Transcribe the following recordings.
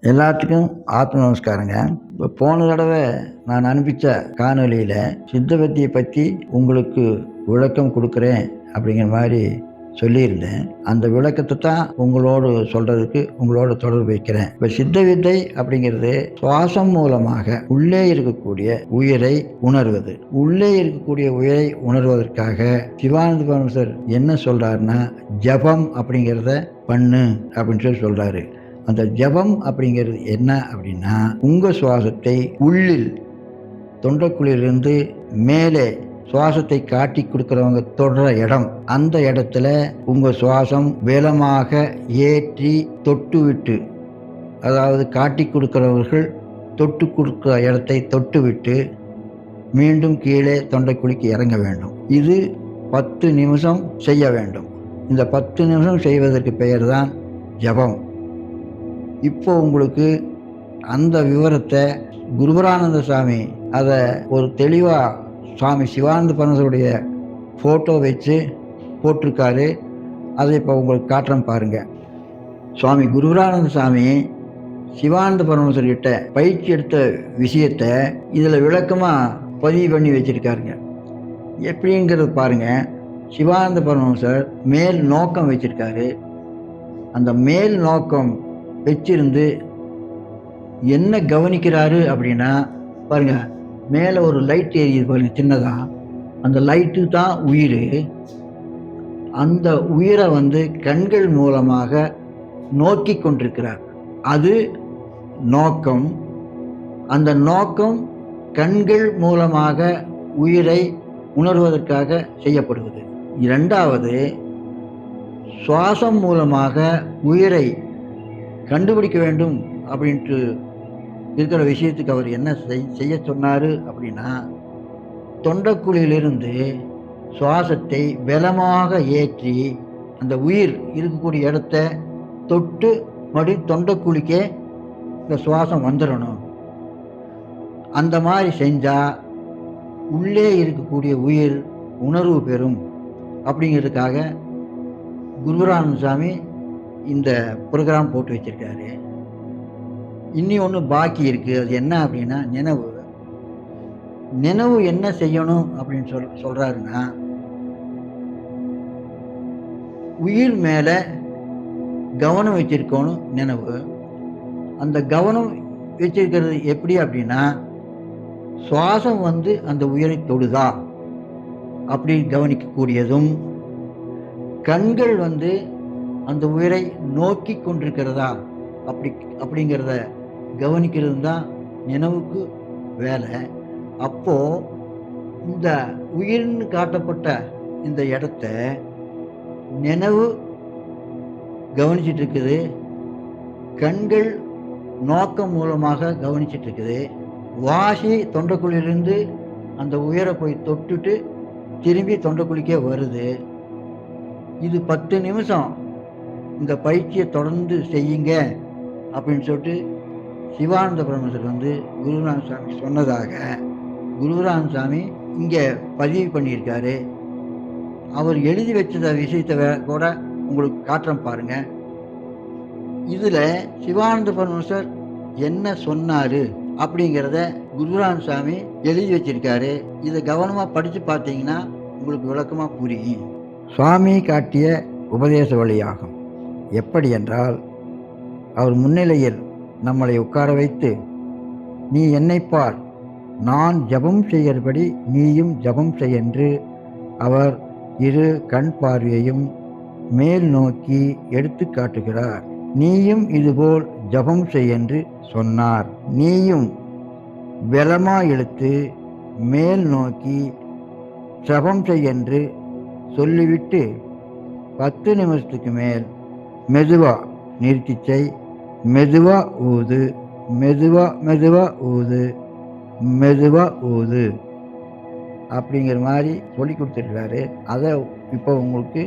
எல்லாத்துக்கும் ஆத்ம நமஸ்காரங்க. இப்போ போன தடவை நான் அனுப்பிச்ச காணொலியில் சித்தபக்தியை பற்றி உங்களுக்கு விளக்கம் கொடுக்குறேன் அப்படிங்கிற மாதிரி சொல்லியிருந்தேன். அந்த விளக்கத்தை தான் உங்களோட தொடர்பு வைக்கிறேன். இப்போ சித்த வித்தை அப்படிங்கிறது சுவாசம் மூலமாக உள்ளே இருக்கக்கூடிய உயிரை உணர்வது. உள்ளே இருக்கக்கூடிய உயிரை உணர்வதற்காக சிவானந்த பரமஹம்சர் என்ன சொல்றாருன்னா, ஜபம் அப்படிங்கிறத பண்ணு அப்படின்னு சொல்றாரு. அந்த ஜபம் அப்படிங்கிறது என்ன அப்படின்னா, உங்க சுவாசத்தை உள்ளில் தொண்டைக்குழியிலிருந்து மேலே சுவாசத்தை காட்டி கொடுக்குறவங்க தொடர இடம், அந்த இடத்துல உங்க சுவாசம் வேகமாக ஏற்றி தொட்டு விட்டு, அதாவது காட்டி கொடுக்கிறவர்கள் தொட்டு கொடுக்குற இடத்தை தொட்டு விட்டு மீண்டும் கீழே தொண்டைக்குழிக்கு இறங்க வேண்டும். இது 10 நிமிஷம் செய்ய வேண்டும். இந்த 10 நிமிஷம் செய்வதற்கு பெயர் தான் ஜபம். இப்போ உங்களுக்கு அந்த விவரத்தை குருபரானந்த சாமி அதை ஒரு தெளிவாக சுவாமி சிவானந்த பரமஹம்சருடைய ஃபோட்டோ வச்சு போட்டிருக்காரு. அதை இப்போ உங்களுக்கு காட்டுறேன் பாருங்க. சுவாமி குருபரானந்த சாமி சிவானந்த பரமஹம்சர்கிட்ட பயிற்சி எடுத்த விஷயத்தை இதில் விளக்கமாக பதிவு பண்ணி வச்சிருக்காருங்க. எப்படிங்கிறது பாருங்க. சிவானந்த பரமஹம்சர் மேல் நோக்கம் வச்சிருக்காரு. அந்த மேல் நோக்கம் வச்சிருந்து என்ன கவனிக்கிறாரு அப்படின்னா, பாருங்க, மேலே ஒரு லைட் எரியுது பாருங்க, சின்னதா. அந்த லைட்டு தான் உயிர். அந்த உயிரை கண்கள் மூலமாக நோக்கி கொண்டிருக்கிறார். அது நோக்கம். அந்த நோக்கம் கண்கள் மூலமாக உயிரை உணர்வதற்காக செய்யப்படுவது. இரண்டாவது, சுவாசம் மூலமாக உயிரை கண்டுபிடிக்க வேண்டும் அப்படின்ட்டு இருக்கிற விஷயத்துக்கு அவர் என்ன செய்ய சொன்னார் அப்படின்னா, தொண்டைக்குழியிலிருந்து சுவாசத்தை பலமாக ஏற்றி அந்த உயிர் இருக்கக்கூடிய இடத்த தொட்டு மறுபடியும் தொண்டைக்குழிக்கே இந்த சுவாசம் வந்துடணும். அந்த மாதிரி செஞ்சால் உள்ளே இருக்கக்கூடிய உயிர் உணர்வு பெறும் அப்படிங்கிறதுக்காக குருபரானந்த சாமி இந்த ப்ரோக்ராம் போட்டு வச்சிருக்காரு. இன்னி ஒன்று பாக்கி இருக்கு. அது என்ன அப்படின்னா, நினைவு. நினைவு என்ன செய்யணும் அப்படின்னு சொல்றாருன்னா, உயிர் மேல கவனம் வச்சிருக்கணும் நினைவு. அந்த கவனம் வச்சிருக்கிறது எப்படி அப்படின்னா, சுவாசம் அந்த உயிரை தொடுதா அப்படி கவனிக்கக்கூடியதும், கண்கள் அந்த உயிரை நோக்கி கொண்டிருக்கிறதா அப்படிங்கிறத கவனிக்கிறது தான் நினைவுக்கு வேலை. அப்போ இந்த உயிர்னு காட்டப்பட்ட இந்த இடத்த நினைவு கவனிச்சிட்டு இருக்குது. கண்கள் நோக்கம் மூலமாக கவனிச்சிட்டு இருக்குது. வாசி தொண்டைக்குழியிலிருந்து அந்த உயிரை போய் தொட்டுட்டு திரும்பி தொண்டைக்குழிக்கே வருது. இது 10 நிமிஷம் இந்த பயிற்சியை தொடர்ந்து செய்யுங்க அப்படின்னு சொல்லிட்டு சிவானந்த பரமஹம்சர் குருபரானந்த சாமி சொன்னதாக குருபரானந்த சாமி இங்கே பதிவு பண்ணியிருக்காரு. அவர் எழுதி வச்ச விஷயத்தை கூட உங்களுக்கு காட்டுறேன் பாருங்க. இதில் சிவானந்த பரமஹம்சர் என்ன சொன்னார் அப்படிங்கிறத குருபரானந்த சாமி எழுதி வச்சிருக்காரு. இதை கவனமாக படித்து பார்த்தீங்கன்னா உங்களுக்கு விளக்கமாக புரியும். சுவாமி காட்டிய உபதேச வழியாகும். எப்படி என்றால், அவர் முன்னிலையில் நம்மளை உட்கார வைத்து, நீ என்னை பார், நான் ஜபம் செய்கிறபடி நீயும் ஜபம் செய் என்று அவர் இரு கண் பார்வையையும் மேல் நோக்கி எடுத்து காட்டுகிறார். நீயும் இதுபோல் ஜபம் செய் என்று சொன்னார். நீயும் பலமா இழுத்து மேல் நோக்கி ஜபம் செய் என்று சொல்லிவிட்டு 10 நிமிஷத்துக்கு மேல் மெதுவா நிறுத்தி செய். மெதுவா ஊது, மெதுவா ஊது, மெதுவா ஊது அப்படிங்கிற மாதிரி சொல்லி கொடுத்துருக்காரு. அதை இப்போ உங்களுக்கு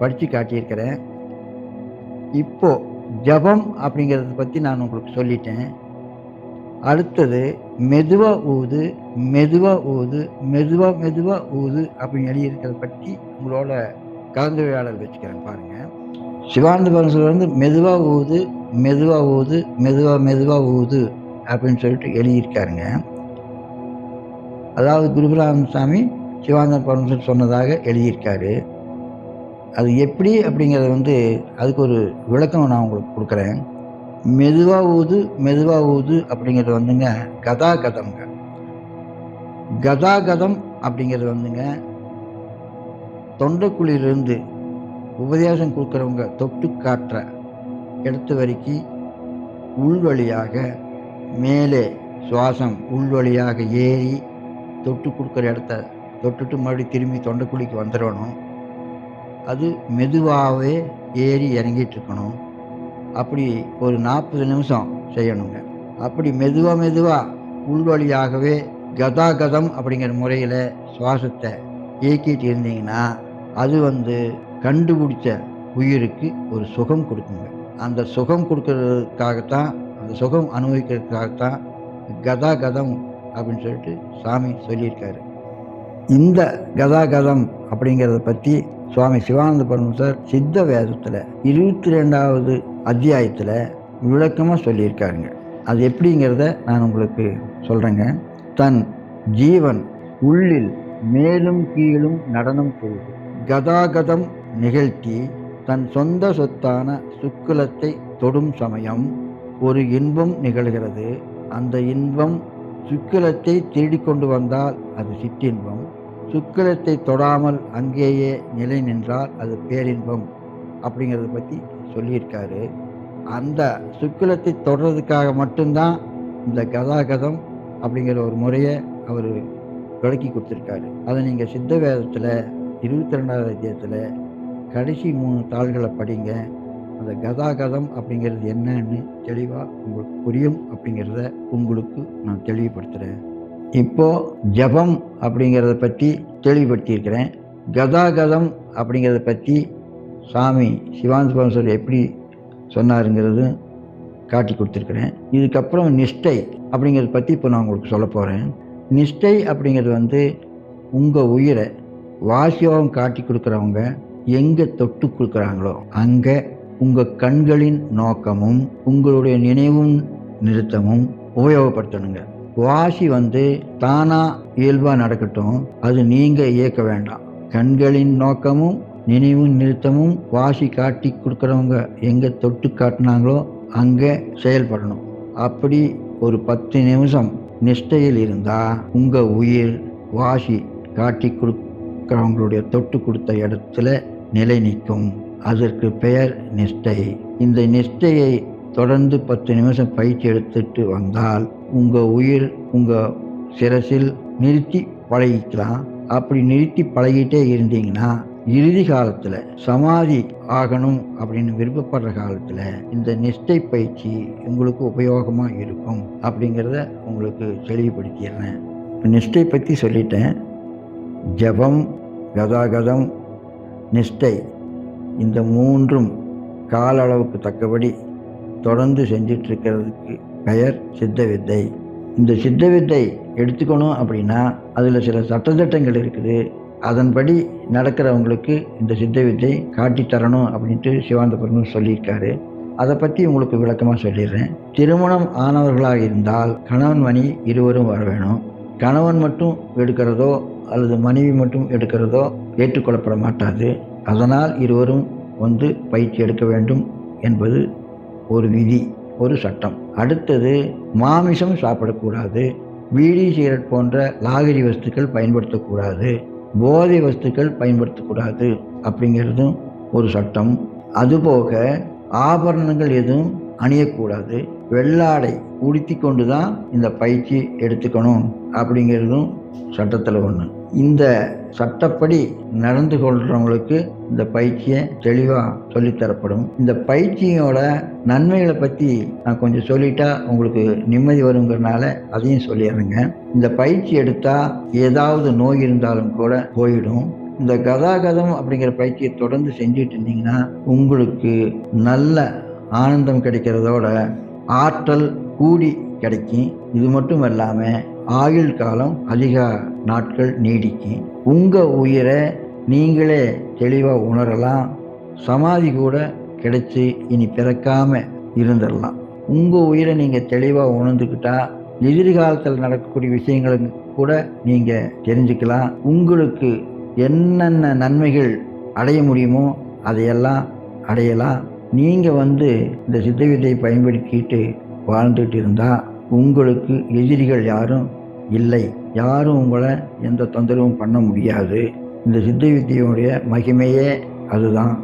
படித்து காட்டியிருக்கிறேன். இப்போ ஜபம் அப்படிங்கிறத பற்றி நான் உங்களுக்கு சொல்லிட்டேன். அடுத்தது மெதுவா ஊது, மெதுவா ஊது, மெதுவா ஊது அப்படின்னு எழுதியிருக்கிறத பற்றி உங்களோட கலந்துரையாடல் வச்சுக்கிறேன் பாருங்க. சிவானந்த பரமஹம்சர் மெதுவா ஊது, மெதுவாக ஊது, மெதுவாக ஊது அப்படின்னு சொல்லிட்டு எழுதியிருக்காருங்க. அதாவது குருபரமசாமி சிவானந்த பரமஹம்சர் சொன்னதாக எழுதியிருக்காரு. அது எப்படி அப்படிங்கிறத அதுக்கு ஒரு விளக்கம் நான் உங்களுக்கு கொடுக்குறேன். மெதுவா ஊது அப்படிங்கிறது கதாகதம்ங்க. கதாகதம் அப்படிங்கிறது தொண்டைக்குழியிலிருந்து உபதேசம் கொடுக்குறவங்க தொட்டு காட்டுற இடத்து வரைக்கும் உள்வழியாக மேலே சுவாசம் உள்வழியாக ஏறி தொட்டு கொடுக்குற இடத்த தொட்டுட்டு மறுபடியும் திரும்பி தொண்டைக்குழிக்கு வந்துடணும். அது மெதுவாகவே ஏறி இறங்கிட்டு இருக்கணும். அப்படி ஒரு 40 நிமிஷம் செய்யணுங்க. அப்படி மெதுவாக உள்வழியாகவே கதாகதம் அப்படிங்கிற முறையில் சுவாசத்தை இயக்கிட்டு இருந்தீங்கன்னா அது கண்டுபிடிச்ச உயிருக்கு ஒரு சுகம் கொடுக்குங்க. அந்த சுகம் கொடுக்கறதுக்காகத்தான், அந்த சுகம் அனுபவிக்கிறதுக்காகத்தான் கதாகதம் அப்படின்னு சொல்லிட்டு சாமி சொல்லியிருக்காரு. இந்த கதாகதம் அப்படிங்கிறத பற்றி சுவாமி சிவானந்த பரமஹம்சர் சித்த வேதத்தில் 22வது அத்தியாயத்தில் விளக்கமாக சொல்லியிருக்காருங்க. அது எப்படிங்கிறத நான் உங்களுக்கு சொல்கிறேங்க. தன் ஜீவன் உள்ளில் மேலும் கீழும் நடனம் செய்து கதாகதம் நிகழ்த்தி தன் சொந்த சொத்தான சுக்குலத்தை தொடும் சமயம் ஒரு இன்பம் நிகழ்கிறது. அந்த இன்பம் சுக்கிலத்தை தேடிக்கொண்டு வந்தால் அது சிற்றின்பம், சுக்கிலத்தை தொடாமல் அங்கேயே நிலை நின்றால் அது பேரின்பம் அப்படிங்கிறத பற்றி சொல்லியிருக்காரு. அந்த சுக்கிலத்தை தொடர்றதுக்காக மட்டும்தான் இந்த கதாகதம் அப்படிங்கிற ஒரு முறையை அவர் விளக்கி கொடுத்துருக்காரு. அதை நீங்கள் சித்த வேதத்தில் 22வது அத்தியாயத்தில் கடைசி 3 தாள்களை படிங்க. அந்த கதாகதம் அப்படிங்கிறது என்னன்னு தெளிவாக உங்களுக்கு புரியும் அப்படிங்கிறத உங்களுக்கு நான் தெளிவுபடுத்துகிறேன். இப்போது ஜபம் அப்படிங்கிறத பற்றி தெளிவுபடுத்தியிருக்கிறேன். கதாகதம் அப்படிங்கிறத பற்றி சாமி சிவானந்த பரமஹம்சர் எப்படி சொன்னாருங்கிறது காட்டி கொடுத்துருக்குறேன். இதுக்கப்புறம் நிஷ்டை அப்படிங்கிறத பற்றி இப்போ நான் உங்களுக்கு சொல்ல போகிறேன். நிஷ்டை அப்படிங்கிறது உங்கள் உயிரை வாசியோகம் காட்டி கொடுக்குறவங்க எங்கே தொட்டு கொடுக்குறாங்களோ அங்கே உங்கள் கண்களின் நோக்கமும் உங்களுடைய நினைவும் நிறுத்தமும் உபயோகப்படுத்தணுங்க. வாசி தானாக இயல்பாக நடக்கட்டும், அது நீங்கள் இயக்க வேண்டாம். கண்களின் நோக்கமும் நினைவும் நிறுத்தமும் வாசி காட்டி கொடுக்குறவங்க எங்கே தொட்டு காட்டினாங்களோ அங்கே செயல்படணும். அப்படி ஒரு 10 நிமிஷம் நிஷ்டையில் இருந்தால் உங்கள் உயிர் வாசி காட்டி கொடுக்குறவங்களுடைய தொட்டு கொடுத்த இடத்துல நிலை நிற்கும். அதற்கு பெயர் நிஷ்டை. இந்த நிஷ்டையை தொடர்ந்து 10 நிமிஷம் பயிற்சி எடுத்துட்டு வந்தால் உங்கள் உயிர் உங்கள் சிரசில் நிறுத்தி பழகிக்கலாம். அப்படி நிறுத்தி பழகிட்டே இருந்தீங்கன்னா இறுதி காலத்தில் சமாதி ஆகணும் அப்படின்னு விருப்பப்படுற காலத்தில் இந்த நிஷ்டை பயிற்சி உங்களுக்கு உபயோகமாக இருக்கும் அப்படிங்கிறத உங்களுக்கு தெளிவுபடுத்திடுறேன். நிஷ்டை பற்றி சொல்லிட்டேன். ஜபம், கதாகதம், நிஷ்டை இந்த 3ம் கால அளவுக்கு தக்கபடி தொடர்ந்து செஞ்சிட்ருக்கிறதுக்கு பெயர் சித்த வித்தை. இந்த சித்த வித்தை எடுத்துக்கணும் அப்படின்னா அதில் சில சட்டத்திட்டங்கள் இருக்குது. அதன்படி நடக்கிறவங்களுக்கு இந்த சித்த வித்தை காட்டித்தரணும் அப்படின்ட்டு சிவானந்த பரமஹம்சர் சொல்லியிருக்காரு. அதை பற்றி உங்களுக்கு விளக்கமாக சொல்லிடுறேன். திருமணம் ஆனவர்களாக இருந்தால் கணவன் மனைவி இருவரும் வர வேணும். கணவன் மட்டும் எடுக்கிறதோ அல்லது மனைவி மட்டும் எடுக்கிறதோ ஏற்றுக்கொள்ளப்பட மாட்டாது. அதனால் இருவரும் பயிற்சி எடுக்க வேண்டும் என்பது ஒரு விதி, ஒரு சட்டம். அடுத்தது, மாமிசம் சாப்பிடக்கூடாது, பீடி சிகரெட் போன்ற லாகிரி வஸ்துக்கள் பயன்படுத்தக்கூடாது, போதை வஸ்துக்கள் பயன்படுத்தக்கூடாது அப்படிங்கிறதும் ஒரு சட்டம். அதுபோக ஆபரணங்கள் எதுவும் அணியக்கூடாது, வெள்ளாடை உடுத்தி கொண்டு தான் இந்த பயிற்சி எடுத்துக்கணும் அப்படிங்கிறதும் சட்டத்தில் ஒன்று. இந்த சட்டப்படி நடந்து கொள்கிறவங்களுக்கு இந்த பயிற்சியை தெளிவாக சொல்லித்தரப்படும். இந்த பயிற்சியோட நன்மைகளை பற்றி நான் கொஞ்சம் சொல்லிட்டா உங்களுக்கு நிம்மதி வருங்கிறனால அதையும் சொல்லிடுறேங்க. இந்த பயிற்சி எடுத்தால் ஏதாவது நோய் இருந்தாலும் கூட போயிடும். இந்த கதாகதம் அப்படிங்கிற பயிற்சியை தொடர்ந்து செஞ்சுட்டு இருந்தீங்கன்னா உங்களுக்கு நல்ல ஆனந்தம் கிடைக்கிறதோட ஆற்றல் கூடி கிடைக்கும். இது மட்டும் இல்லாமல் ஆயுள் காலம் அதிக நாட்கள் நீடிக்கும். உங்கள் உயிரை நீங்களே தெளிவாக உணரலாம். சமாதி கூட கிடைச்சி இனி பிறக்காம இருந்துடலாம். உங்கள் உயிரை நீங்கள் தெளிவாக உணர்ந்துக்கிட்டா எதிர்காலத்தில் நடக்கக்கூடிய விஷயங்களுக்கு கூட நீங்கள் தெரிஞ்சுக்கலாம். உங்களுக்கு என்னென்ன நன்மைகள் அடைய முடியுமோ அதையெல்லாம் அடையலாம். நீங்கள் இந்த சித்த வித்தையை பயன்படுத்திட்டு வாழ்ந்துட்டு இருந்தால் உங்களுக்கு எதிரிகள் யாரும் இல்லை. யாரும் உங்களை எந்த தொந்தரவும் பண்ண முடியாது. இந்த சித்த வித்தையுடைய மகிமையே அதுதான்.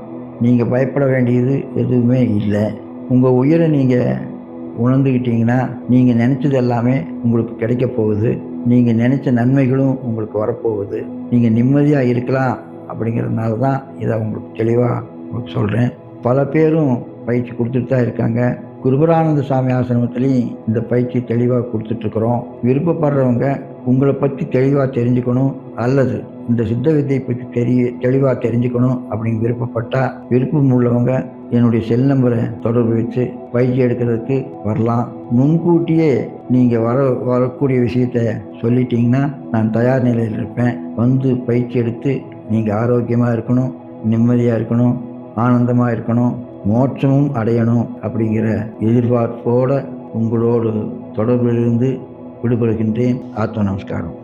நீங்கள் பயப்பட வேண்டியது எதுவுமே இல்லை. உங்கள் உயிரை நீங்கள் உணர்ந்துக்கிட்டீங்கன்னா நீங்கள் நினச்சது எல்லாமே உங்களுக்கு கிடைக்க போகுது. நீங்கள் நினச்ச நன்மைகளும் உங்களுக்கு வரப்போகுது. நீங்கள் நிம்மதியாக இருக்கலாம். அப்படிங்கிறதுனால தான் இதை உங்களுக்கு தெளிவாக உங்களுக்கு சொல்கிறேன். பல பேரும் பயிற்சி கொடுத்துட்டு தான் இருக்காங்க. குருபரானந்த சாமி ஆசிரமத்துலேயும் இந்த பயிற்சி தெளிவாக கொடுத்துட்ருக்குறோம். விருப்பப்படுறவங்க உங்களை பற்றி தெளிவாக தெரிஞ்சுக்கணும், அல்லது இந்த சித்த வித்தையை பற்றி தெளிவாக தெரிஞ்சுக்கணும் அப்படின்னு விருப்பம் உள்ளவங்க என்னுடைய செல் நம்பரை தொடர்பு வச்சு பயிற்சி எடுக்கிறதுக்கு வரலாம். முன்கூட்டியே நீங்கள் வரக்கூடிய விஷயத்த சொல்லிட்டீங்கன்னா நான் தயார் நிலையில் இருப்பேன். பயிற்சி எடுத்து நீங்கள் ஆரோக்கியமாக இருக்கணும், நிம்மதியாக இருக்கணும், ஆனந்தமாக இருக்கணும், மோட்சமும் அடையணும் அப்படிங்கிற எதிர்பார்ப்போடு உங்களோடு தொடர்பிலிருந்து விடுபடுகின்றேன். ஆத்ம நமஸ்காரம்.